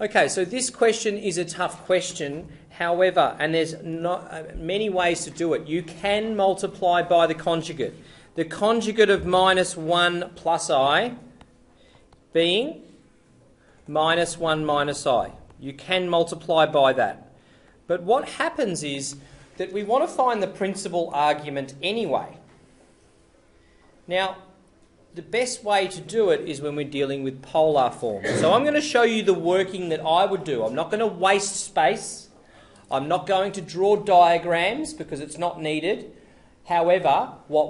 Okay, so this question is a tough question. However, and there's not many ways to do it. You can multiply by the conjugate. The conjugate of minus 1 plus I being minus 1 minus I. You can multiply by that. But what happens is that we want to find the principal argument anyway. Now, the best way to do it is when we're dealing with polar form. So I'm going to show you the working that I would do. I'm not going to waste space. I'm not going to draw diagrams because it's not needed. However, what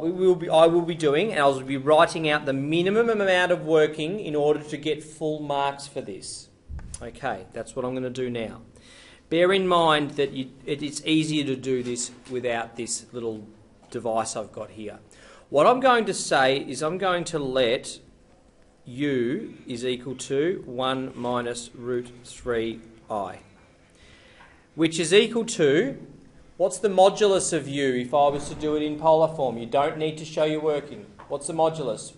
I will be doing, and I'll be writing out the minimum amount of working in order to get full marks for this. Okay, that's what I'm going to do now. Bear in mind that it's easier to do this without this little device I've got here. What I'm going to say is I'm going to let u is equal to 1 minus root 3i, which is equal to, what's the modulus of u if I was to do it in polar form? You don't need to show your working. What's the modulus?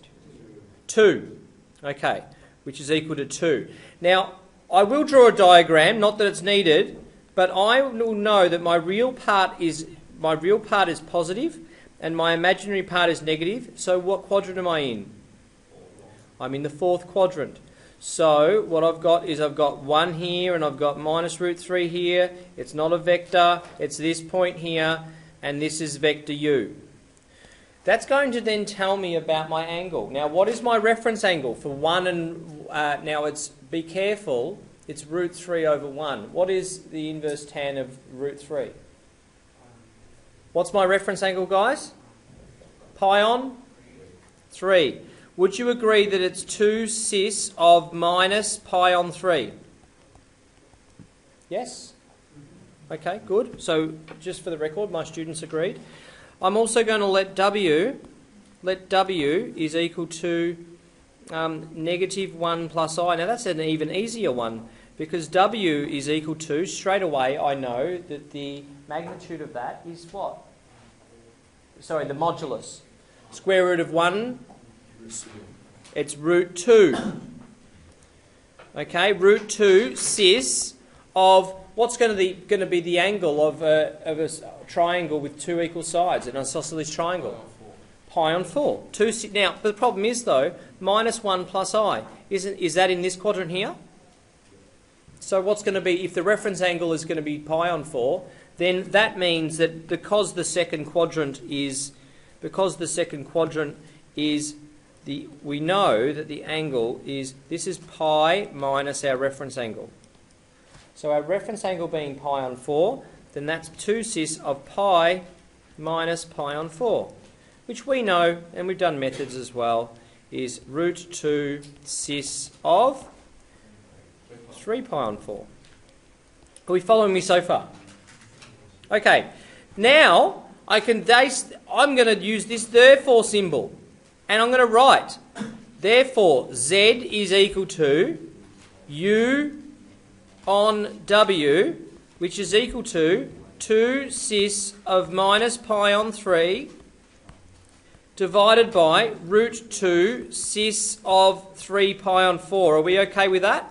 2. Okay, which is equal to 2. Now, I will draw a diagram, not that it's needed, but I will know that my real part is positive and my imaginary part is negative. So what quadrant am I in? I'm in the 4th quadrant. So what I've got is I've got 1 here and I've got minus root 3 here. It's not a vector. It's this point here and this is vector u. That's going to then tell me about my angle. Now what is my reference angle for 1 and... now it's, be careful, it's root 3 over 1. What is the inverse tan of root 3? What's my reference angle, guys? Pi on 3. Would you agree that it's 2 cis of minus pi on 3? Yes? Okay, good. So just for the record, my students agreed. I'm also going to let w is equal to negative 1 plus I. Now that's an even easier one because w is equal to, straight away I know that the magnitude of that is what? Sorry, the modulus. Square root of 1, it's root 2. Okay, root 2 cis of what's going to be the angle of a triangle with 2 equal sides, an isosceles triangle? Pi on 4. Now, but the problem is though, minus 1 plus I. Is that in this quadrant here? So what's going to be, if the reference angle is going to be pi on 4, then that means that because the second quadrant is we know that the angle is, this is pi minus our reference angle. So our reference angle being pi on 4, then that's 2 cis of pi minus pi on 4, which we know, and we've done methods as well, is root 2 cis of 3 pi on 4. Are we following me so far? Okay, now I'm going to use this therefore symbol, and I'm going to write, therefore z is equal to u on w, which is equal to 2 cis of minus pi on 3 divided by root 2 cis of 3 pi on 4. Are we okay with that?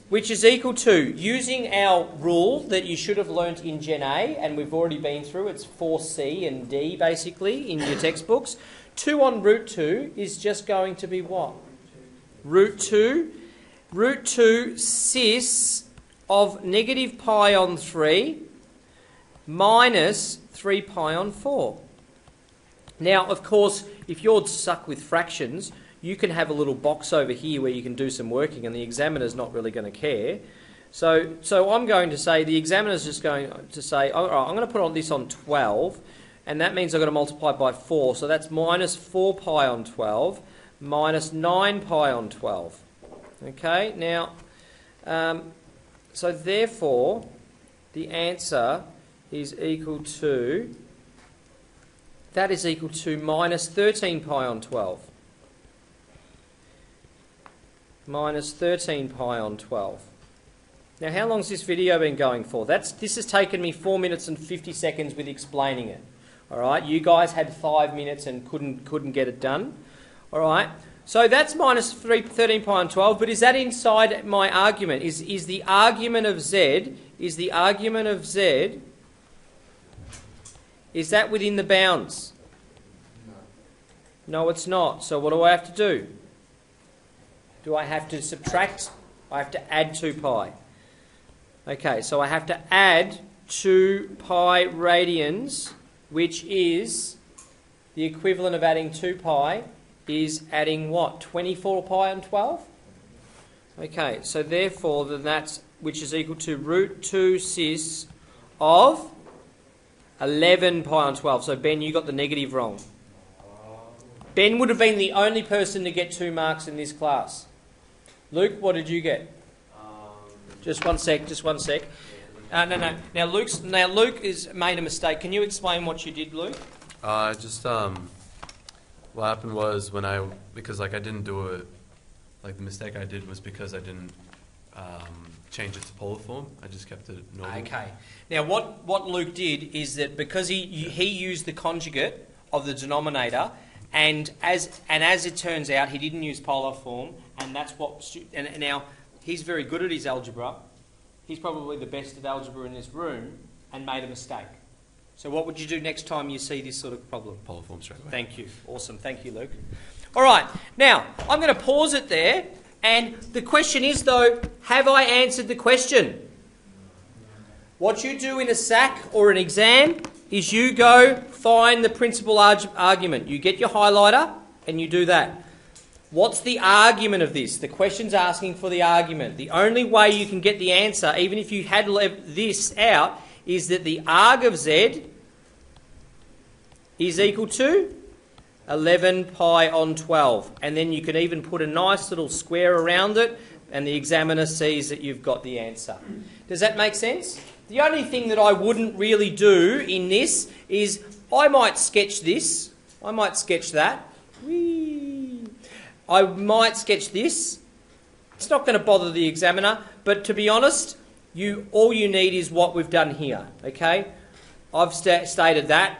Which is equal to, using our rule that you should have learnt in Gen A, and we've already been through, it's 4C and D basically in your textbooks. 2 on root 2 is just going to be what? Root 2 cis of negative pi on 3 minus 3 pi on 4. Now, of course, if you're stuck with fractions, you can have a little box over here where you can do some working and the examiner's not really going to care. So I'm going to say, the examiner's just going to say, all right, I'm going to put this on 12, and that means I've got to multiply by 4. So that's minus 4 pi on 12 minus 9 pi on 12. Okay, now, so therefore, the answer is equal to, that is equal to minus 13 pi on 12. Minus 13 pi on 12. Now, how long's this video been going for? This has taken me 4 minutes and 50 seconds with explaining it. All right, you guys had 5 minutes and couldn't get it done. All right, So that's minus 13 pi on 12, but is that inside my argument? Is the argument of z, is that within the bounds? No, it's not. So what do I have to do? Do I have to subtract? I have to add 2 pi. Okay, so I have to add 2 pi radians, which is the equivalent of adding 2 pi is adding what? 24 pi on 12? Okay, so therefore then that's, which is equal to root 2 cis of 11 pi on 12. So Ben, you got the negative wrong. Ben would have been the only person to get 2 marks in this class. Luke, what did you get? Just one sec. No. Now Luke is made a mistake. Can you explain what you did, Luke? What happened was because I didn't do it, the mistake I did was because I didn't change it to polar form. I just kept it normal. Okay. Now what Luke did is that because he used the conjugate of the denominator, and as it turns out, he didn't use polar form, and that's what. And now he's very good at his algebra. He's probably the best at algebra in this room, and made a mistake. So what would you do next time you see this sort of problem? Polar form straight away. Thank you. Awesome. Thank you, Luke. All right. Now, I'm going to pause it there. And the question is, though, have I answered the question? What you do in a SAC or an exam is you go find the principal argument. You get your highlighter and you do that. What's the argument of this? The question's asking for the argument. The only way you can get the answer, even if you had left this out, is that the arg of z is equal to 11 pi on 12. And then you can even put a nice little square around it, and the examiner sees that you've got the answer. Does that make sense? The only thing that I wouldn't really do in this is I might sketch this. I might sketch that. Whee! I might sketch this. It's not going to bother the examiner, but to be honest, all you need is what we've done here, okay? I've stated that.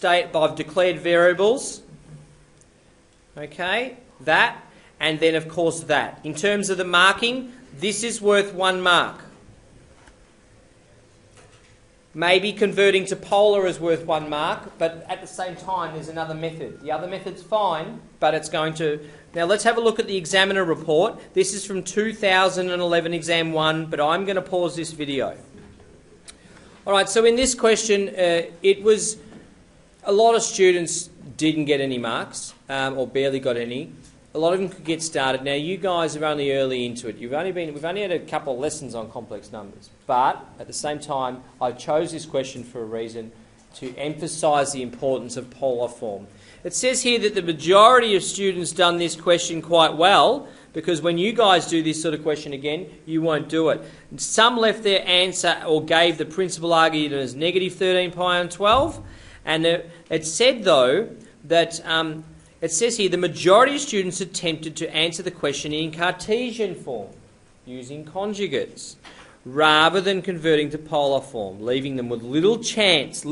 I've declared variables, okay? That, and then of course that. In terms of the marking, this is worth 1 mark. Maybe converting to polar is worth 1 mark, but at the same time there's another method. The other method's fine, but it's going to... Now let's have a look at the examiner report. This is from 2011 exam 1, but I'm going to pause this video. Alright, so in this question, it was... A lot of students didn't get any marks, or barely got any. A lot of them could get started. Now you guys are only early into it. We've only had a couple of lessons on complex numbers, but at the same time, I chose this question for a reason, to emphasise the importance of polar form. It says here that the majority of students done this question quite well, because when you guys do this sort of question again, you won't do it. Some left their answer or gave the principal argument as negative 13 pi on 12, and it said though that it says here the majority of students attempted to answer the question in Cartesian form, using conjugates, rather than converting to polar form, leaving them with little chance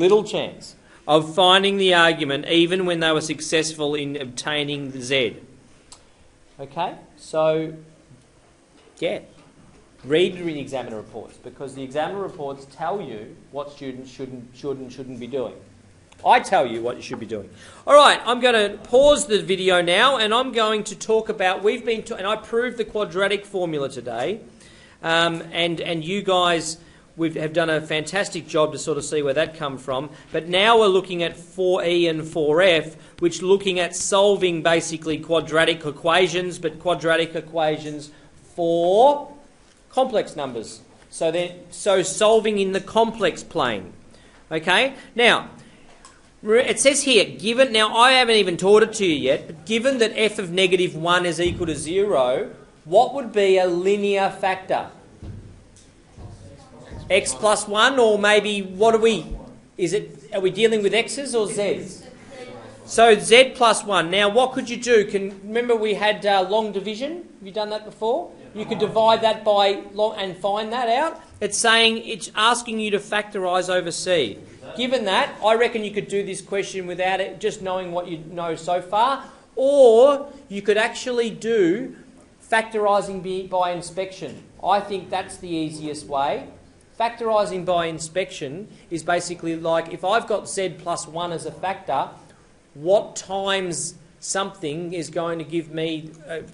of finding the argument even when they were successful in obtaining the Z. Okay, so read the examiner reports, because the examiner reports tell you what students should and shouldn't be doing. I tell you what you should be doing. All right, I'm going to pause the video now, and I'm going to talk about... and I proved the quadratic formula today, and you guys have done a fantastic job to sort of see where that come from. But now we're looking at 4E and 4F, which looking at solving basically quadratic equations, but quadratic equations for complex numbers. So solving in the complex plane. Okay, now... It says here, given... Now, I haven't even taught it to you yet, but given that f of negative 1 is equal to 0, what would be a linear factor? X plus 1, or maybe what are we... Are we dealing with x's or z's? So z plus 1. Now, what could you do? Remember we had long division? Have you done that before? You could divide that by long and find that out. It's asking you to factorise over c. Given that, I reckon you could do this question without it, just knowing what you know so far. Or you could actually do factorising by inspection. I think that's the easiest way. Factorising by inspection is basically like if I've got z plus 1 as a factor, what times something is going to give me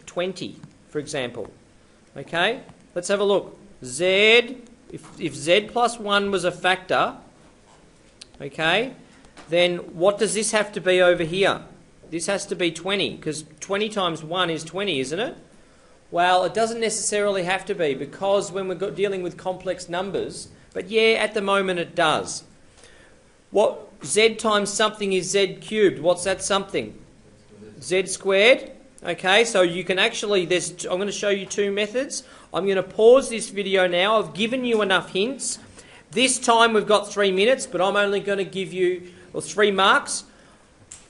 20, for example. Okay, let's have a look. Z, if z plus 1 was a factor, okay, then what does this have to be over here? This has to be 20, because 20 times 1 is 20, isn't it? Well, it doesn't necessarily have to be, because when we're dealing with complex numbers, but yeah, at the moment it does. What z times something is z cubed. What's that something? Z squared. Okay, so you can actually, I'm going to show you two methods. I'm going to pause this video now. I've given you enough hints. This time we've got 3 minutes, but I'm only going to give you 3 marks.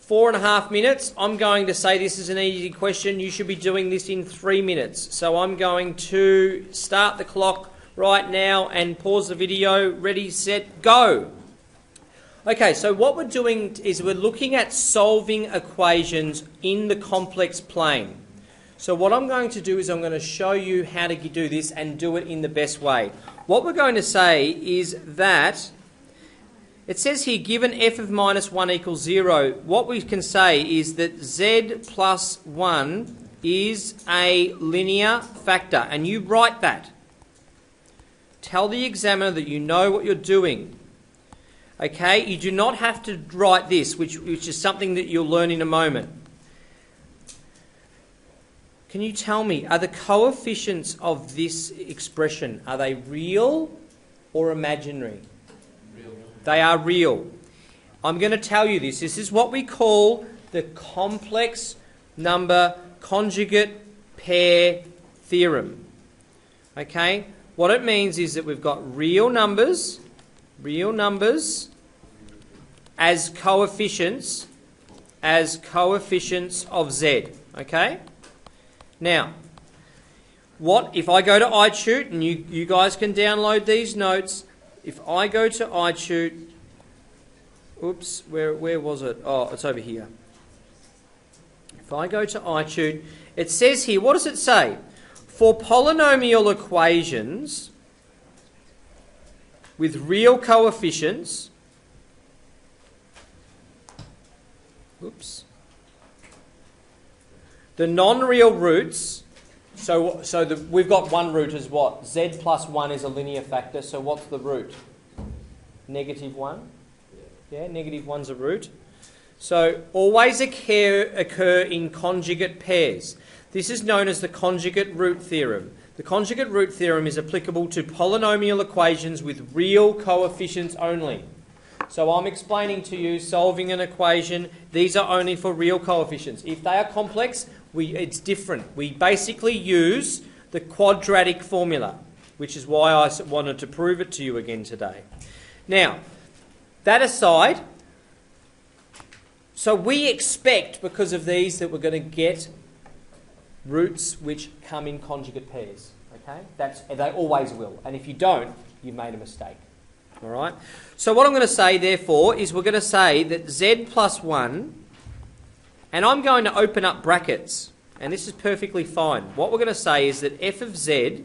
4.5 minutes. I'm going to say this is an easy question. You should be doing this in 3 minutes. So I'm going to start the clock right now and pause the video. Ready, set, go. Okay, so what we're doing is we're looking at solving equations in the complex plane. So what I'm going to do is I'm going to show you how to do this and do it in the best way. What we're going to say is that it says here, given f of minus 1 equals 0, what we can say is that z plus 1 is a linear factor. And you write that. Tell the examiner that you know what you're doing. Okay, you do not have to write this, which is something that you'll learn in a moment. Can you tell me, are the coefficients of this expression, are they real or imaginary? They are real. I'm going to tell you this. This is what we call the complex number conjugate pair theorem. Okay? What it means is that we've got real numbers as coefficients of z. Okay? Now, what if I go to iTutor, and you guys can download these notes. If I go to iTutor, oops, where was it? Oh, it's over here. If I go to iTutor, it says here, what does it say? For polynomial equations with real coefficients, oops, the non-real roots, we've got one root as what? Z plus 1 is a linear factor, so what's the root? Negative 1? Yeah, negative 1's a root. So always occur in conjugate pairs. This is known as the conjugate root theorem. The conjugate root theorem is applicable to polynomial equations with real coefficients only. So I'm explaining to you, solving an equation, these are only for real coefficients. If they are complex, it's different. We basically use the quadratic formula, which is why I wanted to prove it to you again today. Now, that aside, so we expect, because of these, that we're going to get roots which come in conjugate pairs. Okay? They always will. And if you don't, you've made a mistake. All right? So what I'm going to say, therefore, is we're going to say that z plus 1, and I'm going to open up brackets, and this is perfectly fine. What we're going to say is that f of z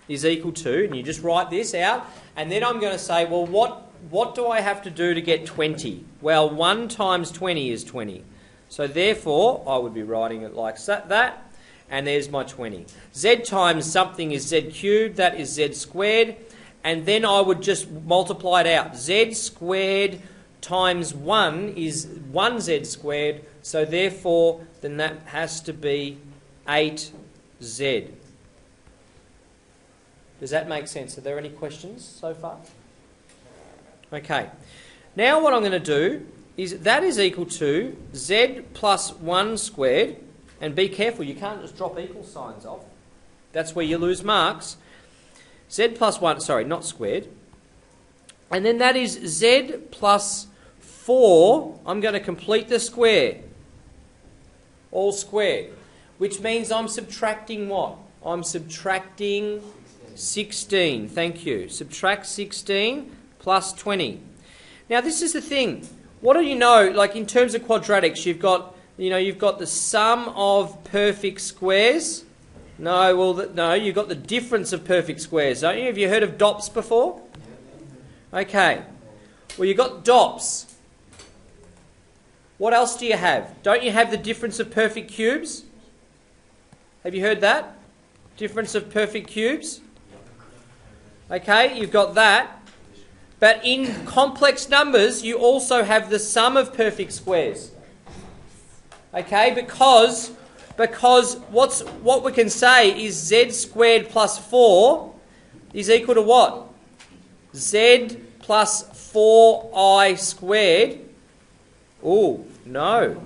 is equal to, and you just write this out, and then I'm going to say, well, what do I have to do to get 20? Well, 1 times 20 is 20. So therefore, I would be writing it like that, and there's my 20. Z times something is z cubed, that is z squared, and then I would just multiply it out. Z squared times 1 is 1z squared, so therefore, then that has to be 8z. Does that make sense? Are there any questions so far? Okay. Now what I'm going to do is that is equal to z plus 1 squared, and be careful, you can't just drop equal signs off. That's where you lose marks. Z plus 1, sorry, not squared. And then that is z plus 4. I'm going to complete the square. All squared. Which means I'm subtracting what? I'm subtracting 16. Thank you. Subtract 16 plus 20. Now this is the thing. What do you know? Like in terms of quadratics, you've got You know, you've got the sum of perfect squares. No, well, no, you've got the difference of perfect squares, don't you? Have you heard of DOPS before? Okay. Well, you've got DOPS. What else do you have? Don't you have the difference of perfect cubes? Have you heard that? Difference of perfect cubes? Okay, you've got that. But in complex numbers, you also have the sum of perfect squares. Okay, because what we can say is z squared plus 4 is equal to what? Z plus 4i squared. Oh, no.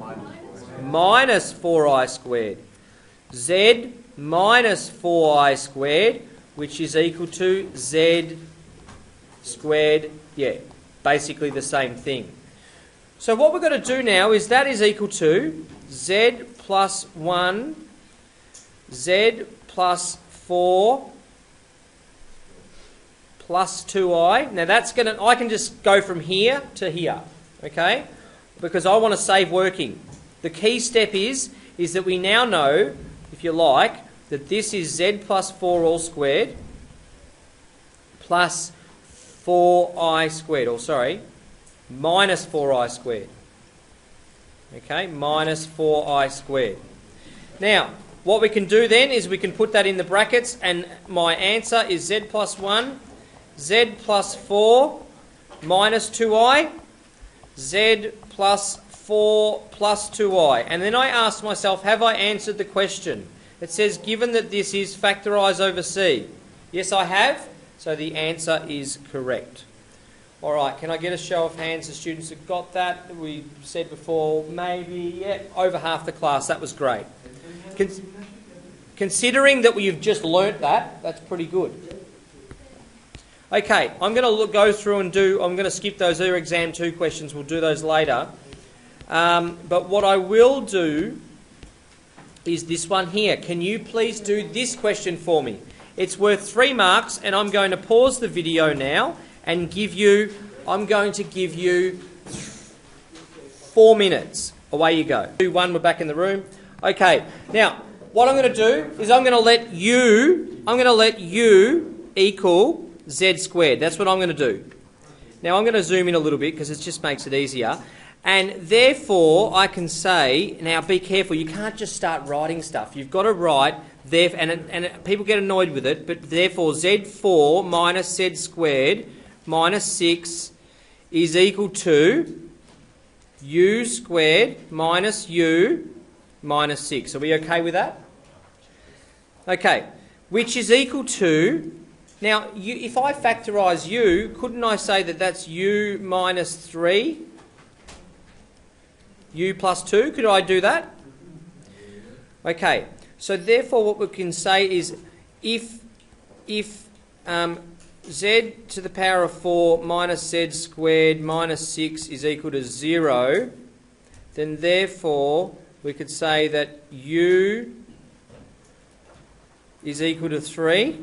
Minus 4i squared. Z minus 4i squared, which is equal to z squared. Yeah, basically the same thing. So what we're going to do now is that is equal to z plus 1, z plus 4 plus 2i. Now that's going to, I can just go from here to here, okay? Because I want to save working. The key step is that we now know, if you like, that this is z plus 4 all squared plus 4i squared, or sorry, minus 4i squared. Okay, minus 4i squared. Now, what we can do then is we can put that in the brackets, and my answer is z plus 1, z plus 4 minus 2i, z plus 4 plus 2i. And then I ask myself, have I answered the question? It says, given that this is factorise over c. Yes, I have. So the answer is correct. All right, can I get a show of hands? The students have got that. We said before, maybe, yeah, over half the class. That was great. Considering that we've just learnt that, that's pretty good. Okay, I'm going to go through and I'm going to skip those exam 2 questions. We'll do those later. But what I will do is this one here. Can you please do this question for me? It's worth 3 marks, and I'm going to pause the video now and I'm going to give you 4 minutes. Away you go. 2, 1, we're back in the room. Okay, now what I'm going to do is I'm going to let u equal z squared. That's what I'm going to do. Now I'm going to zoom in a little bit because it just makes it easier. And therefore I can say, now be careful, you can't just start writing stuff. You've got to write, and people get annoyed with it, but therefore z4 minus z squared minus 6 is equal to u squared minus u minus 6. Are we okay with that? Okay, which is equal to, now if I factorise u, couldn't I say that that's u minus 3, u plus 2? Could I do that? Okay, so therefore what we can say is if z to the power of 4 minus z squared minus 6 is equal to 0, then therefore we could say that u is equal to 3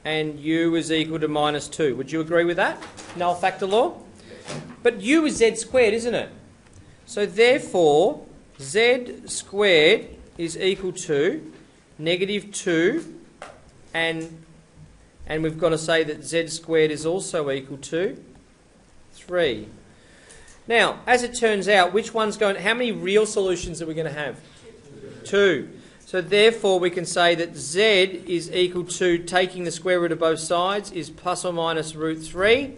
and u is equal to minus 2. Would you agree with that? Null factor law? But u is z squared, isn't it? So therefore z squared is equal to negative 2, and we've got to say that z squared is also equal to 3. Now, as it turns out, how many real solutions are we going to have? 2. So therefore we can say that z is equal to, taking the square root of both sides, is plus or minus root 3,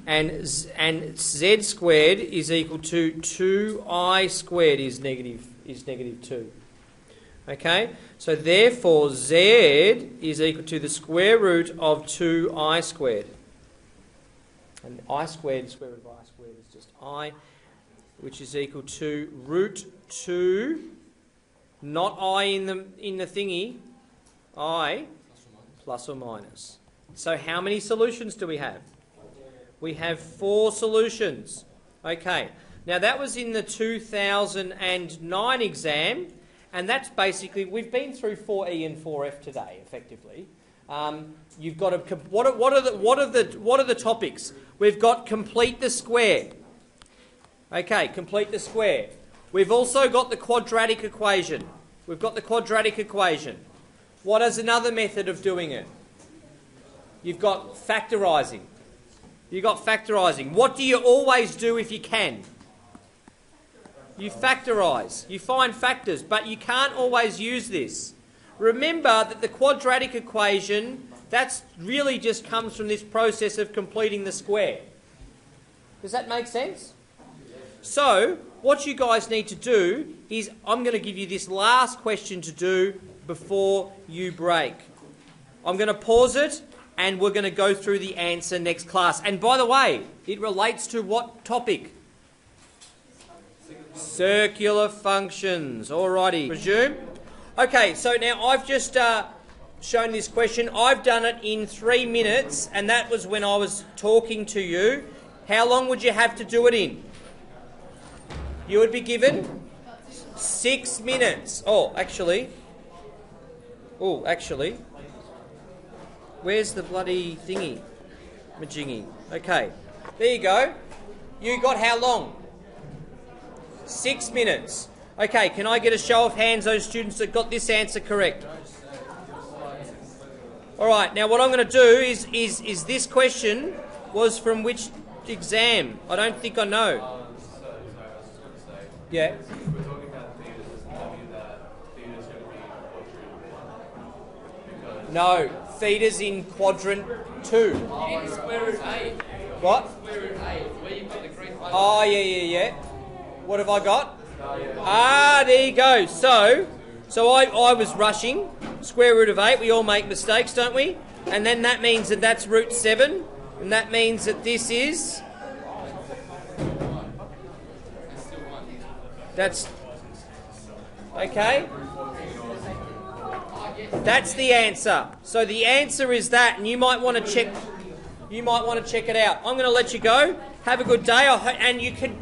and z squared is equal to 2i squared is negative 2. Okay, so therefore z is equal to the square root of 2i squared. And I squared, square root of I squared is just I, which is equal to root 2, not I in the thingy, I plus or minus. So how many solutions do we have? We have 4 solutions. Okay, now that was in the 2009 exam. And that's basically, we've been through 4E and 4F today, effectively. You've got to, what are the topics? We've got complete the square. Okay, complete the square. We've also got the quadratic equation. We've got the quadratic equation. What is another method of doing it? You've got factorising. You've got factorising. What do you always do if you can? You factorise. You find factors, but you can't always use this. Remember that the quadratic equation, that's really just comes from this process of completing the square. Does that make sense? So, what you guys need to do is, I'm going to give you this last question to do before you break. I'm going to pause it and we're going to go through the answer next class. And by the way, it relates to what topic? Circular functions. Alrighty. Resume. Okay, so now I've just shown this question. I've done it in 3 minutes, and that was when I was talking to you. How long would you have to do it in? You would be given 6 minutes. Actually. Where's the bloody thingy? Majingy. Okay. There you go. You got how long? 6 minutes. Okay, can I get a show of hands, those students that got this answer correct? Alright, now what I'm going to do is this question was from which exam? I don't think I know. Yeah. We're talking about thetas, does that mean that theta's going to be quadrant 1? No, theta's in quadrant 2. In square root 8. What? Square root 8, where you've got the Greek letter. Oh, yeah. What have I got? There you go. So I was rushing. Square root of 8, we all make mistakes, don't we? And then that means that that's root 7. And that means that this is... That's... Okay? That's the answer. So the answer is that, and you might want to check... You might want to check it out. I'm going to let you go. Have a good day, and you can...